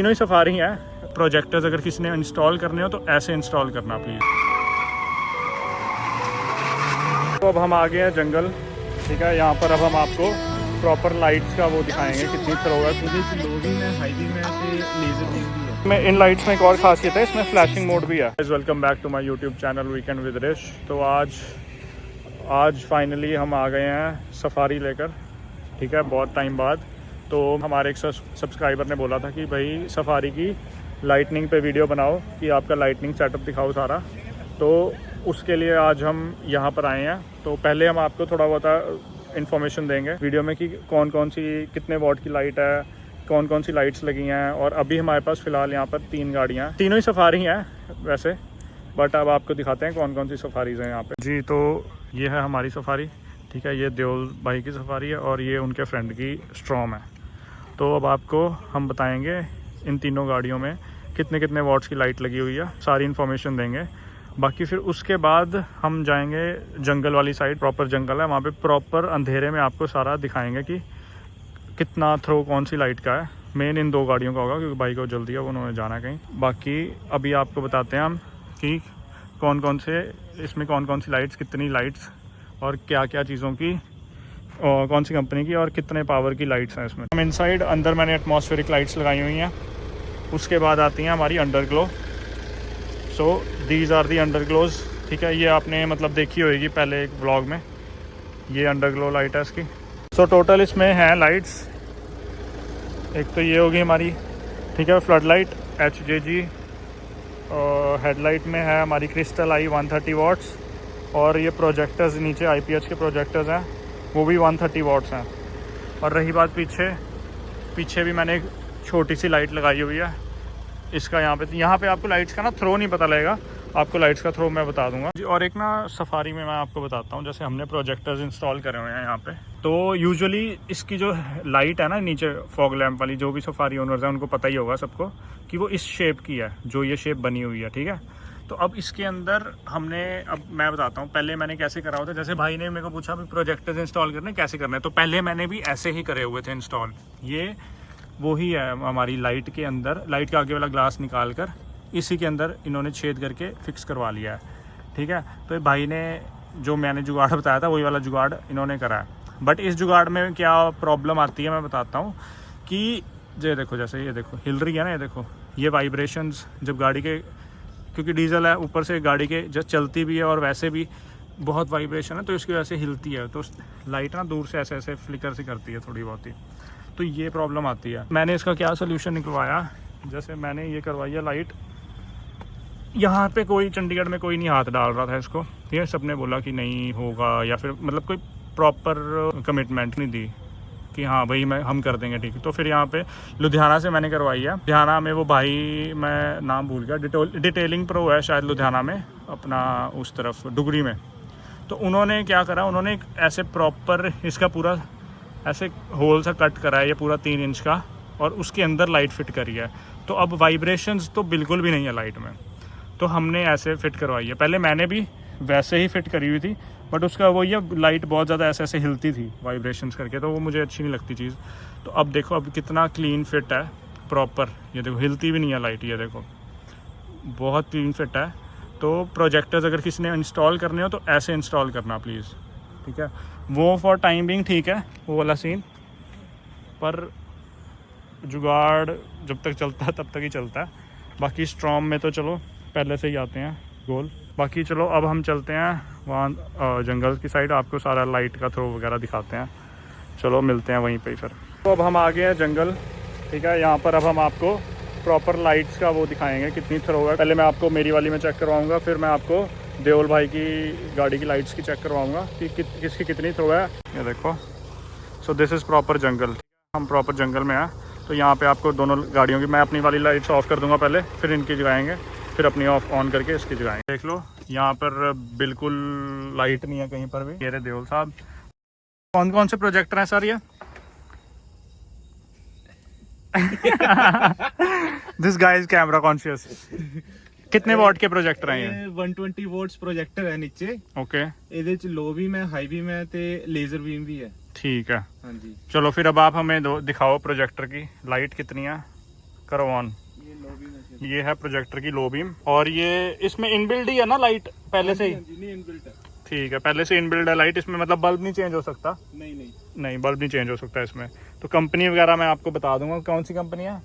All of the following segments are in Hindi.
तीनों ही सफारी हैं। प्रोजेक्टर्स अगर किसी ने इंस्टॉल करने हो तो ऐसे इंस्टॉल करना प्लीज़। तो अब हम आ गए हैं जंगल, ठीक है। यहाँ पर अब हम आपको प्रॉपर लाइट्स का वो दिखाएंगे कितनी थ्रो है। लो भी में, हाई भी में, लेजर बीम भी है। में इन लाइट्स में एक और खासियत है, इसमें फ्लैशिंग मोड भी है। Welcome back to my YouTube channel weekend with Rish. तो आज फाइनली हम आ गए हैं सफारी लेकर, ठीक है, बहुत टाइम बाद। तो हमारे एक सब्सक्राइबर ने बोला था कि भाई सफारी की लाइटनिंग पे वीडियो बनाओ, कि आपका लाइटनिंग सेटअप दिखाओ सारा। तो उसके लिए आज हम यहाँ पर आए हैं। तो पहले हम आपको थोड़ा बहुत इन्फॉर्मेशन देंगे वीडियो में कि कौन कौन सी कितने वॉट की लाइट है, कौन कौन सी लाइट्स लगी हैं। और अभी हमारे पास फ़िलहाल यहाँ पर 3 गाड़ियाँ हैं, तीनों ही सफारी हैं वैसे, बट अब आपको दिखाते हैं कौन कौन सी सफारीज़ हैं यहाँ पे जी। तो ये है हमारी सफारी, ठीक है। ये देओल भाई की सफारी है और ये उनके फ्रेंड की स्ट्रॉम है। तो अब आपको हम बताएंगे इन तीनों गाड़ियों में कितने कितने वॉट्स की लाइट लगी हुई है, सारी इन्फॉर्मेशन देंगे। बाकी फिर उसके बाद हम जाएंगे जंगल वाली साइड, प्रॉपर जंगल है वहाँ पे, प्रॉपर अंधेरे में आपको सारा दिखाएंगे कि कितना थ्रो कौन सी लाइट का है। मेन इन 2 गाड़ियों का होगा क्योंकि भाई को जल्दी है, उन्होंने जाना है कहीं। बाकी अभी आपको बताते हैं हम कि कौन कौन से इसमें कौन कौन सी लाइट्स, कितनी लाइट्स और क्या क्या चीज़ों की, और कौन सी कंपनी की और कितने पावर की लाइट्स हैं इसमें। हम इनसाइड अंदर मैंने एटमॉस्फेरिक लाइट्स लगाई हुई हैं। उसके बाद आती हैं हमारी अंडरग्लो। सो दीज आर दी अंडरग्लोज, ठीक है। ये आपने मतलब देखी होगी पहले एक व्लॉग में, ये अंडरग्लो लाइट है इसकी। सो टोटल इसमें हैं लाइट्स, एक तो ये होगी हमारी, ठीक है, फ्लड लाइट HJG। हेडलाइट में है हमारी क्रिस्टल आई 130 वाट्स, और ये प्रोजेक्टर्स नीचे IPH के प्रोजेक्टर्स हैं, वो भी 130 वाट्स हैं। और रही बात पीछे भी मैंने एक छोटी सी लाइट लगाई हुई है इसका। यहाँ पे आपको लाइट्स का ना थ्रो नहीं पता लगेगा, आपको लाइट्स का थ्रो मैं बता दूंगा जी। और एक ना सफारी में मैं आपको बताता हूँ, जैसे हमने प्रोजेक्टर्स इंस्टॉल करे हुए हैं यहाँ पे, तो यूजुअली इसकी जो लाइट है ना नीचे फॉग लैम्प वाली, जो भी सफारी ओनर्स हैं उनको पता ही होगा सबको कि वो इस शेप की है, जो ये शेप बनी हुई है, ठीक है। तो अब इसके अंदर हमने, अब मैं बताता हूँ पहले मैंने कैसे करा हुआ था। जैसे भाई ने मेरे को पूछा भी प्रोजेक्टर्स इंस्टॉल करने कैसे करना है, तो पहले मैंने भी ऐसे ही करे हुए थे इंस्टॉल। ये वही है हमारी लाइट के अंदर, लाइट का आगे वाला ग्लास निकाल कर इसी के अंदर इन्होंने छेद करके फिक्स करवा लिया है, ठीक है। तो भाई ने जो मैंने जुगाड़ बताया था वही वाला जुगाड़ इन्होंने करा है। बट इस जुगाड़ में क्या प्रॉब्लम आती है मैं बताता हूँ कि ये देखो, जैसे ये देखो हिल रही है ना, ये देखो ये वाइब्रेशंस जब गाड़ी के, क्योंकि डीजल है ऊपर से गाड़ी के जब चलती भी है और वैसे भी बहुत वाइब्रेशन है, तो इसकी वजह से हिलती है, तो लाइट ना दूर से ऐसे ऐसे फ्लिकर सी करती है थोड़ी बहुत ही, तो ये प्रॉब्लम आती है। मैंने इसका क्या सोल्यूशन निकलवाया, जैसे मैंने ये करवाई है लाइट, यहाँ पे कोई चंडीगढ़ में कोई नहीं हाथ डाल रहा था इसको, ठीक है। सबने बोला कि नहीं होगा, या फिर मतलब कोई प्रॉपर कमिटमेंट नहीं दी कि हाँ भाई हम कर देंगे, ठीक है। तो फिर यहाँ पे लुधियाना से मैंने करवाई है। लुधियाना में वो भाई, मैं नाम भूल गया, डिटेलिंग प्रो है शायद लुधियाना में, अपना उस तरफ डुगरी में। तो उन्होंने क्या करा, उन्होंने ऐसे प्रॉपर इसका पूरा ऐसे होल सा कट करा है, ये पूरा 3 इंच का, और उसके अंदर लाइट फिट करी है। तो अब वाइब्रेशंस तो बिल्कुल भी नहीं है लाइट में, तो हमने ऐसे फिट करवाई है। पहले मैंने भी वैसे ही फिट करी हुई थी, बट उसका वो ये लाइट बहुत ज़्यादा ऐसे ऐसे हिलती थी वाइब्रेशंस करके, तो वो मुझे अच्छी नहीं लगती चीज़। तो अब देखो अब कितना क्लीन फिट है प्रॉपर, ये देखो हिलती भी नहीं है लाइट, ये देखो बहुत क्लीन फिट है। तो प्रोजेक्टर्स अगर किसी ने इंस्टॉल करने हो तो ऐसे इंस्टॉल करना प्लीज़, ठीक है। वो फॉर टाइम बिंग ठीक है वो वाला सीन, पर जुगाड़ जब तक चलता है तब तक ही चलता है। बाकी स्ट्रॉम में तो चलो पहले से ही आते हैं गोल। बाकी चलो अब हम चलते हैं वहाँ जंगल की साइड, आपको सारा लाइट का थ्रो वगैरह दिखाते हैं। चलो मिलते हैं वहीं पे फिर। तो अब हम आ गए हैं जंगल, ठीक है। यहाँ पर अब हम आपको प्रॉपर लाइट्स का वो दिखाएंगे कितनी थ्रो है। पहले मैं आपको मेरी वाली में चेक करवाऊँगा, फिर मैं आपको देओल भाई की गाड़ी की लाइट्स की चेक करवाऊँगा कि किसकी कितनी थ्रो है। ये देखो, सो दिस इज़ प्रॉपर जंगल, हम प्रॉपर जंगल में हैं। तो यहाँ पे आपको दोनों गाड़ियों की, मैं अपनी वाली लाइट्स ऑफ कर दूंगा पहले, फिर इनकी जगाएंगे, फिर अपनी ऑन करके इसकी जगाएंगे। देख लो यहाँ पर बिल्कुल लाइट नहीं है कहीं पर भी। ये रहे देओल साहब। कौन कौन से प्रोजेक्टर हैं सर ये? This guy is camera conscious. कितने वॉट के प्रोजेक्टर हैं ये? 120 वोट्स प्रोजेक्टर है नीचे। ओके। ਇਹਦੇ ਚ लो भी में, हाई भी में ते लेजर बीम भी है। ठीक है, हाँ जी। चलो फिर अब आप हमें दिखाओ प्रोजेक्टर की लाइट कितनी है, करो ऑन। ये लो बीम है। ये है प्रोजेक्टर की लो बीम, और ये इसमें इनबिल्ड ही है ना लाइट पहले से ही? नहीं, इनबिल्ट है। ठीक है, पहले से इनबिल्ड है लाइट इसमें, मतलब बल्ब नहीं चेंज हो सकता? नहीं, बल्ब नहीं चेंज हो सकता इसमें। तो कंपनी वगैरह मैं आपको बता दूंगा कौन सी कंपनी है।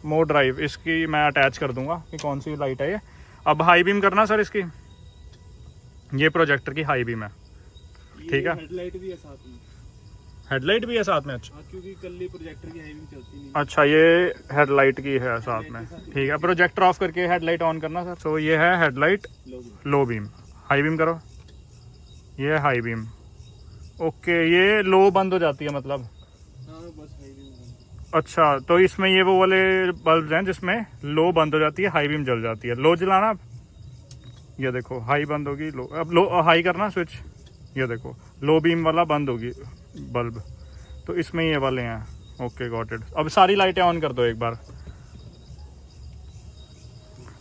मोड ड्राइव, इसकी मैं अटैच कर दूंगा कि कौन सी लाइट है ये। अब हाई बीम करना सर इसकी, ये प्रोजेक्टर की हाई बीम है, ठीक है। हेडलाइट भी है साथ में। हेडलाइट भी है साथ में? अच्छा, क्योंकि कल प्रोजेक्टर की हाई बीम चलती नहीं। अच्छा, ये हेडलाइट की है साथ में, ठीक है। प्रोजेक्टर ऑफ करके हेडलाइट ऑन करना सर। तो ये है headlight low beam. High beam करो, ये है हाई बीम। ओके, ये लो बंद हो जाती है मतलब? बस हाई बीम। अच्छा, तो इसमें ये वो वाले बल्ब हैं जिसमें लो बंद हो जाती है, हाई बीम जल जाती है। लो जलाना, ये देखो हाई बंद होगी, लो। अब लो हाई करना स्विच, ये देखो लो बीम वाला बंद होगी बल्ब। तो इसमें ये वाले हैं। Okay, got it. अब सारी लाइटें ऑन कर दो एक बार।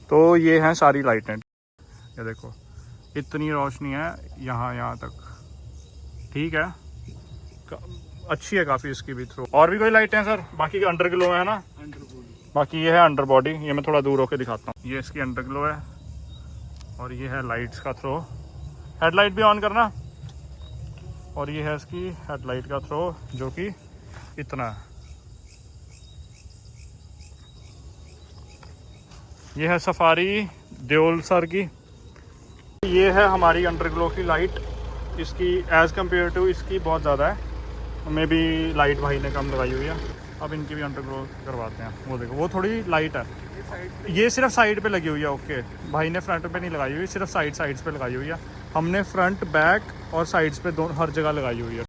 तो ये हैं सारी लाइटें, ये देखो इतनी रोशनी है यहाँ तक, ठीक है। अच्छी है काफ़ी इसकी भी थ्रो। और भी कोई लाइटें हैं सर? बाकी का अंडर ग्लो है ना? बाकी ये है अंडर बॉडी, ये मैं थोड़ा दूर होकर दिखाता हूँ। ये इसकी अंडर ग्लो है, और ये है लाइट्स का थ्रो। हेडलाइट भी ऑन करना, और ये है इसकी हेडलाइट का थ्रो जो कि इतना है। ये है सफारी देओल सर की। ये है हमारी अंडरग्लो की लाइट, इसकी एज़ कम्पेयर टू इसकी बहुत ज़्यादा है, मे बी लाइट भाई ने कम लगाई हुई है। अब इनकी भी अंडरग्लो करवाते हैं। वो देखो वो थोड़ी लाइट है, ये सिर्फ साइड पे लगी हुई है। ओके, भाई ने फ्रंट पे नहीं लगाई हुई, सिर्फ साइड्स पे लगाई हुई है। हमने फ्रंट, बैक और साइड्स पे दोनों हर जगह लगाई हुई है।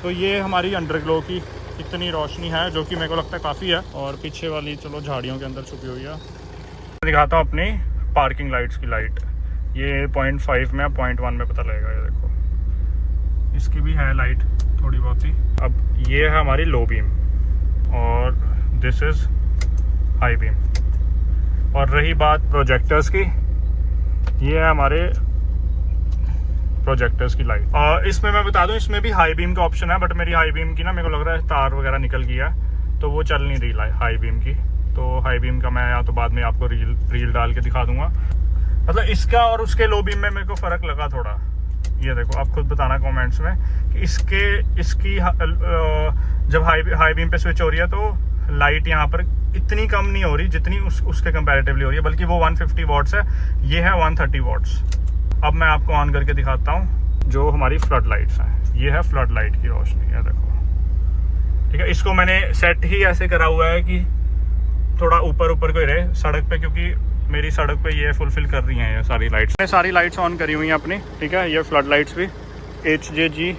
तो ये हमारी अंडरग्लो की इतनी रोशनी है जो कि मेरे को लगता है काफ़ी है। और पीछे वाली चलो झाड़ियों के अंदर छुपी हुई है। दिखाता हूँ अपनी पार्किंग लाइट्स की लाइट। ये 0.5 में, 0.1 में पता लगेगा। ये देखो इसकी भी है लाइट थोड़ी बहुत ही। अब ये है हमारी लो बीम, और दिस इज़ हाई बीम। और रही बात प्रोजेक्टर्स की, ये है हमारे प्रोजेक्टर्स की लाइट। और इसमें मैं बता दूं, इसमें भी हाई बीम का ऑप्शन है, बट मेरी हाई बीम की ना मेरे को लग रहा है तार वगैरह निकल गया, तो वो चल नहीं रही हाई बीम की। तो हाई बीम का मैं या तो बाद में आपको रील डाल के दिखा दूंगा। मतलब इसका और उसके लो बीम में मेरे को फ़र्क लगा थोड़ा। ये देखो, आप खुद बताना कमेंट्स में कि इसकी जब हाई बीम पे स्विच हो रही है तो लाइट यहाँ पर इतनी कम नहीं हो रही जितनी उसके कंपैरेटिवली हो रही है, बल्कि वो 150 वॉट्स है, ये है 130 वॉट्स। अब मैं आपको ऑन करके दिखाता हूँ जो हमारी फ्लड लाइट्स हैं। ये है फ्लड लाइट की रोशनी, ये देखो, ठीक है। इसको मैंने सेट ही ऐसे करा हुआ है कि थोड़ा ऊपर को ही रहे सड़क पे, क्योंकि मेरी सड़क पे ये फुलफिल कर रही हैं ये सारी लाइट्स। मैंने सारी लाइट्स ऑन करी हुई हैं अपनी, ठीक है। ये फ्लड लाइट्स भी HJG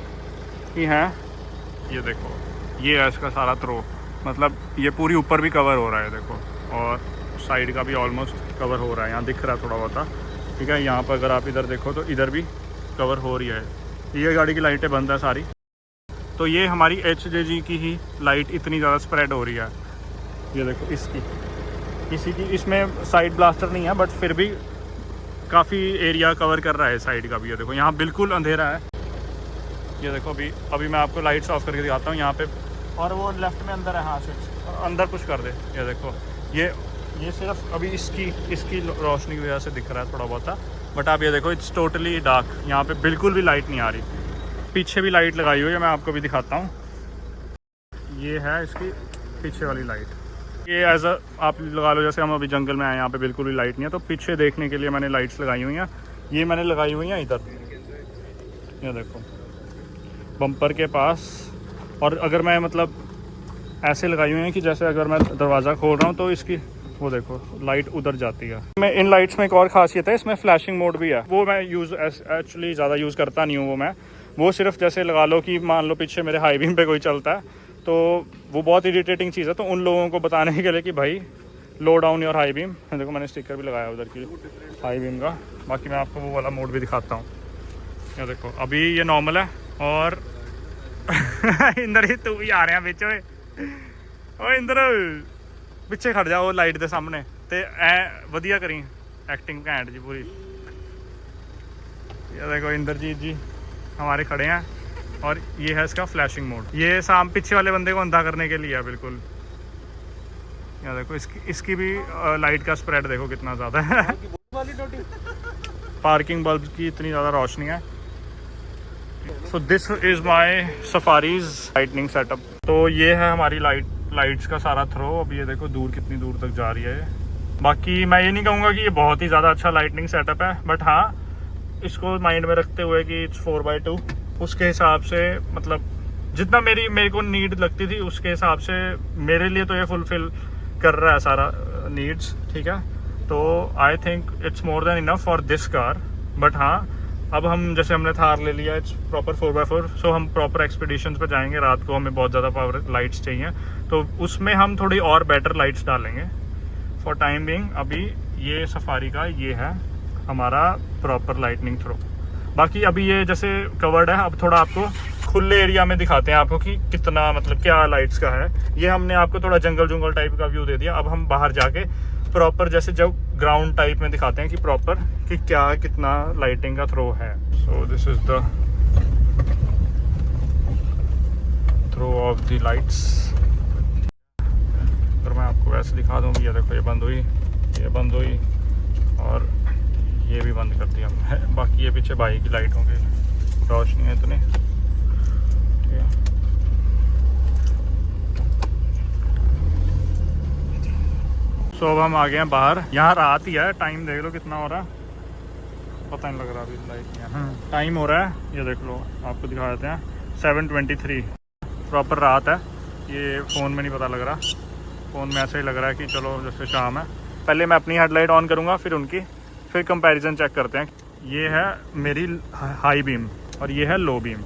की हैं। ये देखो, ये है इसका सारा थ्रो, मतलब ये पूरी ऊपर भी कवर हो रहा है देखो, और साइड का भी ऑलमोस्ट कवर हो रहा है। यहाँ दिख रहा है थोड़ा बहुत, ठीक है। यहाँ पर अगर आप इधर देखो तो इधर भी कवर हो रही है। ये गाड़ी की लाइटें बंद है सारी। तो ये हमारी HJG की ही लाइट इतनी ज़्यादा स्प्रेड हो रही है। ये देखो इसी की, इसमें साइड ब्लास्टर नहीं है, बट फिर भी काफ़ी एरिया कवर कर रहा है साइड का भी। ये देखो यहाँ बिल्कुल अंधेरा है। ये देखो अभी मैं आपको लाइट्स ऑफ करके दिखाता हूँ यहाँ पे, और वो लेफ्ट में अंदर है। हाँ, स्विच अंदर पुश कर दे। ये देखो ये सिर्फ अभी इसकी रोशनी की वजह से दिख रहा है थोड़ा बहुत, बट आप ये देखो इट्स टोटली डार्क। यहाँ पे बिल्कुल भी लाइट नहीं आ रही। पीछे भी लाइट लगाई हुई है, मैं आपको भी दिखाता हूँ। ये है इसकी पीछे वाली लाइट। ये एज आप लगा लो जैसे हम अभी जंगल में आए, यहाँ पे बिल्कुल भी लाइट नहीं है, तो पीछे देखने के लिए मैंने लाइट्स लगाई हुई हैं। ये मैंने लगाई हुई हैं इधर, ये देखो बम्पर के पास। और अगर मैं मतलब ऐसे लगाई हुई हैं कि जैसे अगर मैं दरवाज़ा खोल रहा हूँ तो इसकी वो देखो लाइट उधर जाती है। मैं इन लाइट्स में एक और ख़ासियत है, इसमें फ्लैशिंग मोड भी है। वो मैं एक्चुअली ज़्यादा यूज़ करता नहीं हूँ। वो सिर्फ जैसे लगा लो कि मान लो पीछे मेरे हाई बीम पे कोई चलता है, तो वो बहुत इरिटेटिंग चीज़ है, तो उन लोगों को बताने के लिए कि भाई लो डाउन योर हाई बीम। देखो मैंने स्टिकर भी लगाया उधर की हाई बीम का। बाकी मैं आपको वो वाला मोड भी दिखाता हूँ। ये देखो अभी ये नॉर्मल है, और इंदर ही तू भी आ रहे हैं बिच। ओ इंदर पिछे खड़ जाओ लाइट के सामने, तो ऐ वधिया करी एक्टिंग घैंट जी पूरी। ये देखो इंद्रजीत जी हमारे खड़े हैं, और ये है इसका फ्लैशिंग मोड। ये पीछे वाले बंदे को अंधा करने के लिए है बिल्कुल। या देखो इसकी भी लाइट का स्प्रेड देखो कितना ज़्यादा है। पार्किंग बल्ब की इतनी ज़्यादा रोशनी है। So this is my safaris lightning setup. तो ये है हमारी लाइट्स का सारा थ्रो। अब ये देखो दूर कितनी दूर तक जा रही है ये। बाकी मैं ये नहीं कहूँगा कि ये बहुत ही ज़्यादा अच्छा लाइटनिंग सेटअप है, बट हाँ इसको माइंड में रखते हुए कि इट्स 4x2, उसके हिसाब से मतलब जितना मेरे को नीड लगती थी उसके हिसाब से मेरे लिए तो ये फुलफिल कर रहा है सारा नीड्स, ठीक है। तो I think it's more than enough for this car. But हाँ अब हम जैसे हमने थार ले लिया, इट्स प्रॉपर 4x4, सो हम प्रॉपर एक्सपीडिशंस पे जाएंगे, रात को हमें बहुत ज़्यादा पावर लाइट्स चाहिए, तो उसमें हम थोड़ी और बेटर लाइट्स डालेंगे। फॉर टाइम बिंग अभी ये सफारी का ये है हमारा प्रॉपर लाइटनिंग थ्रो। बाकी अभी ये जैसे कवर्ड है, अब थोड़ा आपको खुले एरिया में दिखाते हैं आपको कि कितना मतलब क्या लाइट्स का है। ये हमने आपको थोड़ा जंगल टाइप का व्यू दे दिया। अब हम बाहर जाके प्रॉपर जैसे जब ग्राउंड टाइप में दिखाते हैं कि प्रॉपर कि क्या कितना लाइटिंग का थ्रो है। So this is the throw of the lights. अगर मैं आपको वैसे दिखा दूँ, ये देखो ये बंद हुई, ये बंद हुई और ये भी बंद कर दिया हमने। बाकी ये पीछे बाइक की लाइट होंगी, रोशनी है इतनी, ठीक है। सो अब हम आ गए हैं बाहर। यहाँ रात ही है, टाइम देख लो कितना हो रहा है, पता नहीं लग रहा अभी लाइट यहाँ टाइम हो रहा है। ये देख लो आपको दिखा देते हैं 7:23, प्रॉपर रात है। ये फ़ोन में नहीं पता लग रहा, फ़ोन में ऐसे ही लग रहा है कि चलो जैसे शाम है। पहले मैं अपनी हेडलाइट ऑन करूँगा, फिर उनकी, फिर कंपैरिजन चेक करते हैं। ये है मेरी हाई बीम और ये है लो बीम।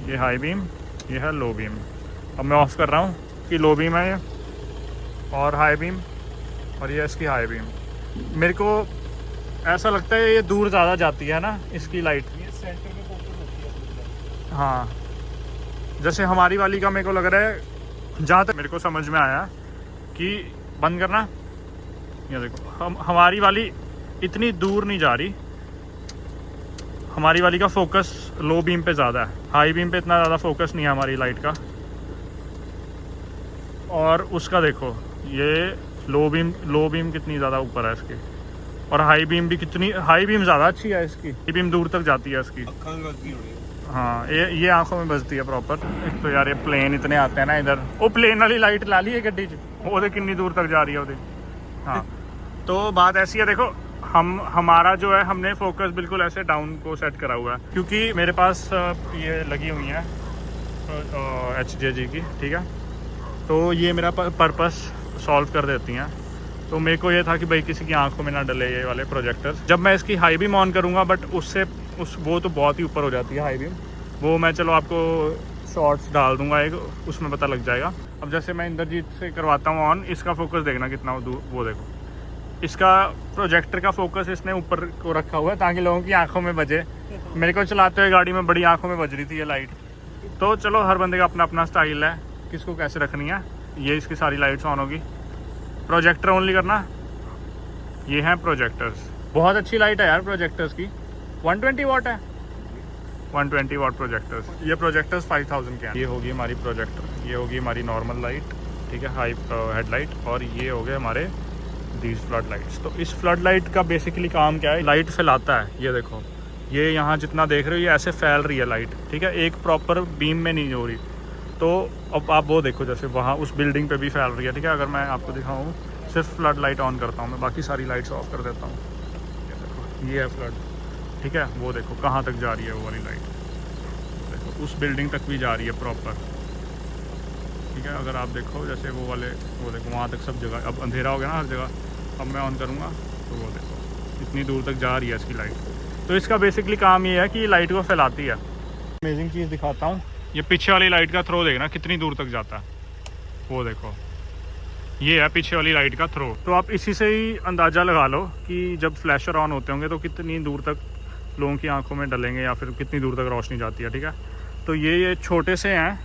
ये हाई बीम, ये है लो बीम। अब मैं ऑफ कर रहा हूँ कि लो बीम है ये, और हाई बीम, और ये इसकी हाई बीम। मेरे को ऐसा लगता है ये दूर ज़्यादा जाती है ना इसकी लाइट, ये सेंटर में फोकस होती है। हाँ जैसे हमारी वाली का मेरे को लग रहा है, जहाँ तक मेरे को समझ में आया कि बंद करना, ये देखो हमारी वाली इतनी दूर नहीं जा रही, हमारी वाली का फोकस लो बीम पे ज़्यादा है, हाई बीम पे इतना ज़्यादा फोकस नहीं है हमारी लाइट का। और उसका देखो ये लो बीम कितनी ज़्यादा ऊपर है इसकी, और हाई बीम भी कितनी, हाई बीम ज़्यादा अच्छी है इसकी, हाई बीम दूर तक जाती है इसकी। हाँ ये आंखों में बजती है प्रॉपर। एक तो यार ये प्लेन इतने आते हैं ना इधर, वो प्लेन वाली लाइट ला ली है गड्डी च, वो देख कितनी दूर तक जा रही है वो। हाँ तो बात ऐसी है, देखो हमारा जो है हमने फोकस बिल्कुल ऐसे डाउन को सेट करा हुआ है, क्योंकि मेरे पास ये लगी हुई है HJG की, ठीक है। तो ये मेरा पर्पस सॉल्व कर देती हैं। तो मेरे को ये था कि भाई किसी की आंखों में ना डले ये वाले प्रोजेक्टर्स। जब मैं इसकी हाई बीम ऑन करूँगा, बट उससे वो तो बहुत ही ऊपर हो जाती है हाई बीम, वो मैं चलो आपको शॉर्ट्स डाल दूंगा एक, उसमें पता लग जाएगा। अब जैसे मैं इंद्रजीत से करवाता हूँ ऑन, इसका फोकस देखना कितना दूर, वो देखो इसका प्रोजेक्टर का फोकस इसने ऊपर को रखा हुआ है ताकि लोगों की आंखों में बजे। मेरे को चलाते हुए गाड़ी में बड़ी आंखों में बज रही थी ये लाइट। तो चलो हर बंदे का अपना अपना स्टाइल है, किसको कैसे रखनी है। ये इसकी सारी लाइट्स ऑन होगी, प्रोजेक्टर ओनली करना। ये हैं प्रोजेक्टर्स, बहुत अच्छी लाइट है यार प्रोजेक्टर्स की, 120 वाट है, 120 वाट प्रोजेक्टर्स। ये प्रोजेक्टर्स 5000 के हैं। ये होगी हमारी प्रोजेक्टर, ये होगी हमारी नॉर्मल लाइट, ठीक है, हाई हेडलाइट, और ये हो गए हमारे दीज फ्लड लाइट्स। तो इस फ्लड लाइट का बेसिकली काम क्या है, लाइट फैलाता है। ये देखो ये यहाँ जितना देख रहे हो ये ऐसे फैल रही है लाइट, ठीक है, एक प्रॉपर बीम में नहीं हो रही। तो अब आप वो देखो जैसे वहाँ उस बिल्डिंग पे भी फैल रही है, ठीक है। अगर मैं आपको दिखाऊँ, सिर्फ फ्लड लाइट ऑन करता हूँ मैं, बाकी सारी लाइट्स ऑफ कर देता हूँ। ये देखो ये है फ्लड, ठीक है, वो देखो कहाँ तक जा रही है वो वाली लाइट, देखो उस बिल्डिंग तक भी जा रही है प्रॉपर, ठीक है। अगर आप देखो जैसे वो वाले, वो देखो वहाँ तक सब जगह, अब अंधेरा हो गया ना हर जगह। अब मैं ऑन करूँगा तो वो देखो इतनी दूर तक जा रही है इसकी लाइट। तो इसका बेसिकली काम ये है कि ये लाइट को फैलाती है। अमेजिंग चीज़ दिखाता हूँ, ये पीछे वाली लाइट का थ्रो देखना कितनी दूर तक जाता है, वो देखो ये है पीछे वाली लाइट का थ्रो। तो आप इसी से ही अंदाज़ा लगा लो कि जब फ्लैशर ऑन होते होंगे तो कितनी दूर तक लोगों की आंखों में डलेंगे या फिर कितनी दूर तक रोशनी जाती है, ठीक है। तो ये छोटे से हैं,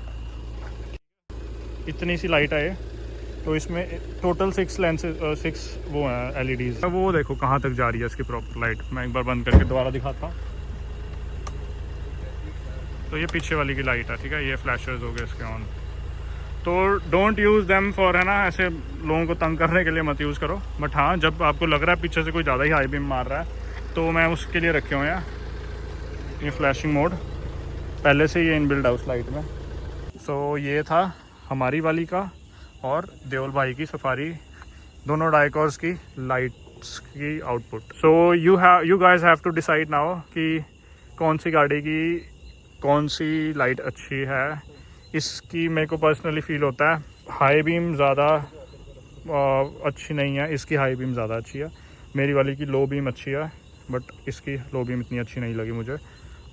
इतनी सी लाइट है ये, तो इसमें टोटल 6 लेंसेज, 6 वो हैं LEDs। वो देखो कहाँ तक जा रही है इसकी प्रॉपर लाइट। मैं एक बार बंद करके दोबारा दिखाता हूँ। तो ये पीछे वाली की लाइट है, ठीक है, ये फ्लैशर्स हो गए इसके ऑन। तो डोंट यूज़ देम फॉर, है ना, ऐसे लोगों को तंग करने के लिए मत यूज़ करो। बट हाँ, जब आपको लग रहा है पीछे से कोई ज़्यादा ही हाई बीम मार रहा है तो मैं उसके लिए रखे हुए हैं ये फ्लैशिंग मोड, पहले से ये इनबिल्ड है उस लाइट में। सो ये था हमारी वाली का और देओल भाई की सफारी, दोनों डाइकॉर्स की लाइट्स की output. So you guys have to decide now कि कौन सी गाड़ी की कौन सी लाइट अच्छी है। इसकी मेरे को पर्सनली फील होता है हाई बीम ज़्यादा अच्छी नहीं है, इसकी हाई बीम ज़्यादा अच्छी है। मेरी वाली की लो बीम अच्छी है बट इसकी लो बीम इतनी अच्छी नहीं लगी मुझे।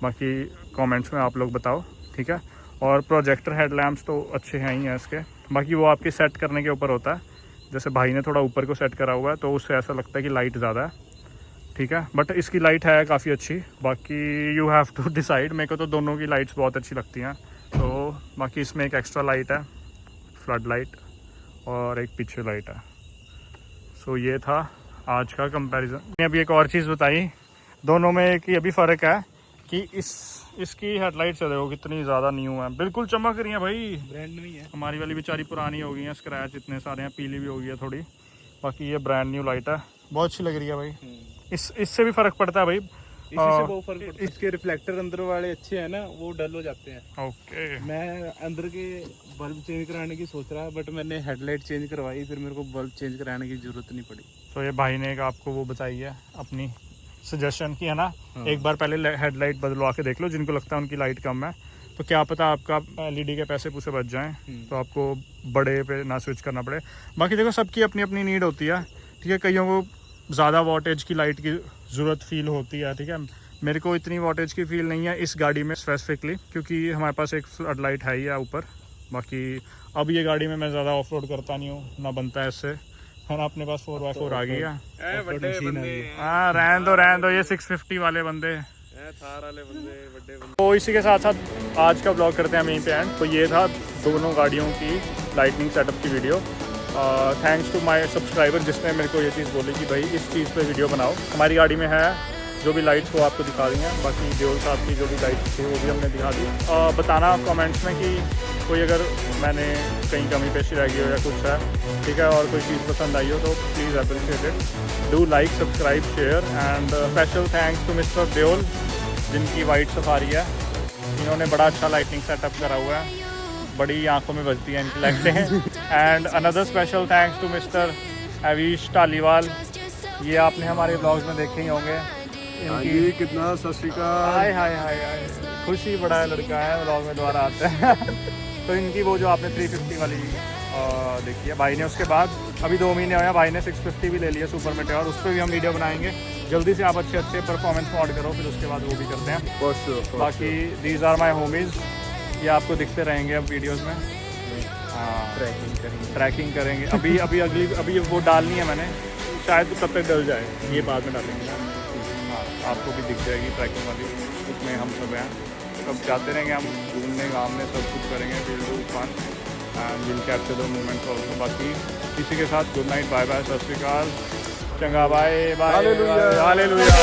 बाकी कमेंट्स में आप लोग बताओ, ठीक है। और प्रोजेक्टर हेडलैम्प्स तो अच्छे हैं ही हैं इसके, बाकी वो आपके सेट करने के ऊपर होता है। जैसे भाई ने थोड़ा ऊपर को सेट करा हुआ है तो उससे ऐसा लगता है कि लाइट ज़्यादा है, ठीक है। बट इसकी लाइट है काफ़ी अच्छी। बाकी यू हैव टू डिसाइड। मेरे को तो दोनों की लाइट्स बहुत अच्छी लगती हैं। तो बाकी इसमें एक एक्स्ट्रा लाइट है, फ्लड लाइट, और एक पीछे लाइट है। सो ये था आज का कंपैरिजन। मैंने अभी एक और चीज़ बताई, दोनों में एक अभी फ़र्क है कि इसकी हेडलाइट से देखो कितनी ज़्यादा न्यू है, बिल्कुल चमक रही है भाई, ब्रांड न्यू ही है। हमारी वाली बेचारी पुरानी हो गई है, स्क्रैच इतने सारे हैं, पीली भी हो गई है थोड़ी। बाकी ये ब्रांड न्यू लाइट है, बहुत अच्छी लग रही है भाई। इससे भी फ़र्क पड़ता है भाई, इसी से बहुत फर्क पड़ता है। इसके रिफ्लेक्टर अंदर वाले अच्छे हैं ना, वो डल हो जाते हैं। ओके। मैं अंदर के बल्ब चेंज कराने की सोच रहा, बट मैंने हेडलाइट चेंज करवाई, फिर मेरे को बल्ब चेंज कराने की जरूरत नहीं पड़ी। तो ये भाई ने एक आपको वो बताई है अपनी सजेशन की, है ना। एक बार पहले हेडलाइट बदलवा के देख लो, जिनको लगता है उनकी लाइट कम है, तो क्या पता आपका एलईडी के पैसे पूसे बच जाएं, तो आपको बड़े पे ना स्विच करना पड़े। बाकी देखो सबकी अपनी अपनी नीड होती है, ठीक है। कईयों को ज़्यादा वॉटेज की लाइट की ज़रूरत फील होती है, ठीक है। मेरे को इतनी वॉटेज की फील नहीं है इस गाड़ी में स्पेसिफिकली, क्योंकि हमारे पास एक फ्लड लाइट है ही है ऊपर। बाकी अब ये गाड़ी में मैं ज़्यादा ऑफ रोड करता नहीं हूँ, ना बनता है इससे, है ना। अपने पास 4x4 आ गई है। हाँ रहन दो ये 650 वाले बंदे, थार वाले बंदे, बड़े। तो इसी के साथ साथ आज का ब्लॉग करते हैं यहीं पे एंड। तो ये था दोनों गाड़ियों की लाइटनिंग सेटअप की video. Thanks to my subscriber जिसने मेरे को ये चीज़ बोली कि भाई इस चीज़ पे वीडियो बनाओ। हमारी गाड़ी में है जो भी लाइट्स वो आपको दिखा दी हैं, बाकी देओल साहब की जो भी लाइट्स थी वो भी हमने दिखा दी। बताना कमेंट्स में कि कोई अगर मैंने कहीं कमी पेशी रह गई हो या कुछ है, ठीक है, और कोई चीज़ पसंद आई हो तो please appreciate it. Do like, subscribe, share and special thanks to mister Deol जिनकी वाइट सफारी है। इन्होंने बड़ा अच्छा लाइटिंग सेटअप करा हुआ है, बड़ी आंखों में बजती हैं इनकी लाइटें। And another special thanks to mister Avish Taliwal, ये आपने हमारे ब्लॉग्स में देखे ही होंगे। इनकी कितना सत श्री अकाल। हाय हाय हाय हाय, खुशी बड़ा है लड़का है, ब्लॉग में दोबारा आता है। तो इनकी वो जो आपने 350 वाली देखी है भाई ने, उसके बाद अभी 2 महीने हुए भाई ने 650 भी ले लिया सुपर मेटेओर, उस पर भी हम वीडियो बनाएंगे जल्दी से। आप अच्छे अच्छे परफॉर्मेंस मॉड करो, फिर उसके बाद वो भी करते हैं। बाकी दीज आर माई होमीज़, ये आपको दिखते रहेंगे अब वीडियोस में। हाँ, ट्रैकिंग करेंगे। अभी वो डालनी है मैंने, शायद तब तक डल जाए, ये बाद में डालेंगे। हाँ, आपको भी दिख जाएगी ट्रैकिंग वाली, उसमें हम सब हैं। सब जाते रहेंगे हम घूमने घामने, सब कुछ करेंगे, will fun and will capture the moments also. बाकी इसी के साथ गुड नाइट, बाय बाय, सत श्री अकाल, चंगा, बाय बाय, हालेलुया।